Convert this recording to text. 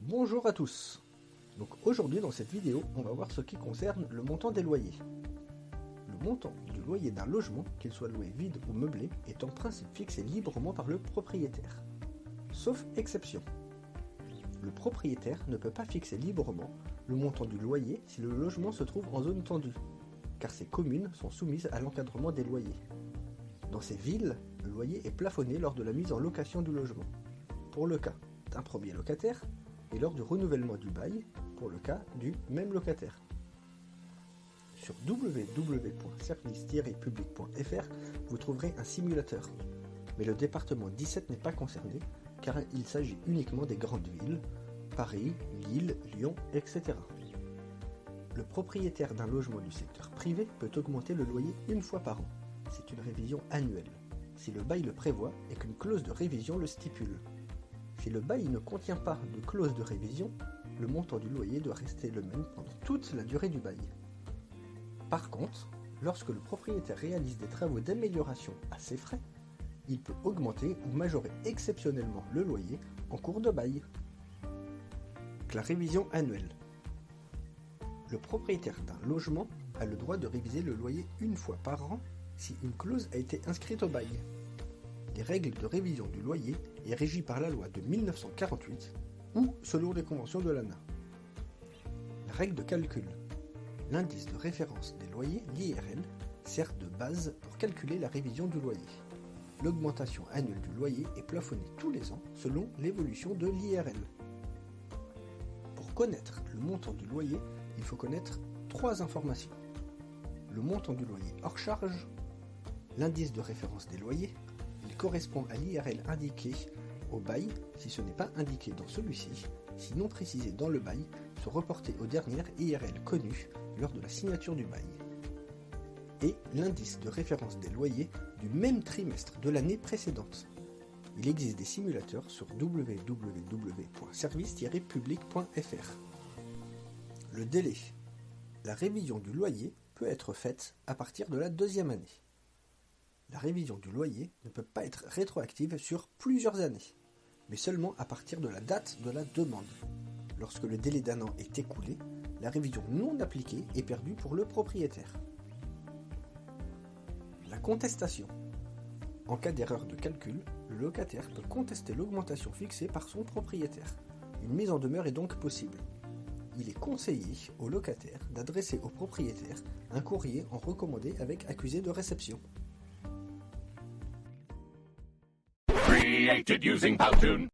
Bonjour à tous. Donc aujourd'hui dans cette vidéo, on va voir ce qui concerne le montant des loyers. Le montant du loyer d'un logement, qu'il soit loué vide ou meublé, est en principe fixé librement par le propriétaire. Sauf exception. Le propriétaire ne peut pas fixer librement le montant du loyer si le logement se trouve en zone tendue, car ces communes sont soumises à l'encadrement des loyers. Dans ces villes, le loyer est plafonné lors de la mise en location du logement, pour le cas d'un premier locataire, et lors du renouvellement du bail, pour le cas du même locataire. Sur www.service-public.fr, vous trouverez un simulateur, mais le département 17 n'est pas concerné, car il s'agit uniquement des grandes villes, Paris, Lille, Lyon, etc. Le propriétaire d'un logement du secteur privé peut augmenter le loyer une fois par an. C'est une révision annuelle, si le bail le prévoit et qu'une clause de révision le stipule. Si le bail ne contient pas de clause de révision, le montant du loyer doit rester le même pendant toute la durée du bail. Par contre, lorsque le propriétaire réalise des travaux d'amélioration à ses frais, il peut augmenter ou majorer exceptionnellement le loyer en cours de bail. La révision annuelle. Le propriétaire d'un logement a le droit de réviser le loyer une fois par an si une clause a été inscrite au bail. Les règles de révision du loyer est régie par la loi de 1948 ou selon les conventions de l'ANA. La règle de calcul. L'indice de référence des loyers, l'IRL, sert de base pour calculer la révision du loyer. L'augmentation annuelle du loyer est plafonnée tous les ans selon l'évolution de l'IRL. Pour connaître le montant du loyer, il faut connaître 3 informations. Le montant du loyer hors charge, l'indice de référence des loyers, il correspond à l'IRL indiqué au bail si ce n'est pas indiqué dans celui-ci, si non précisé dans le bail, se reporter aux dernières IRL connues lors de la signature du bail. Et l'indice de référence des loyers du même trimestre de l'année précédente. Il existe des simulateurs sur www.service-public.fr. Le délai. La révision du loyer peut être faite à partir de la 2e année. La révision du loyer ne peut pas être rétroactive sur plusieurs années, mais seulement à partir de la date de la demande. Lorsque le délai d'1 an est écoulé, la révision non appliquée est perdue pour le propriétaire. La contestation. En cas d'erreur de calcul, le locataire peut contester l'augmentation fixée par son propriétaire. Une mise en demeure est donc possible. Il est conseillé au locataire d'adresser au propriétaire un courrier en recommandé avec accusé de réception. Created using Powtoon.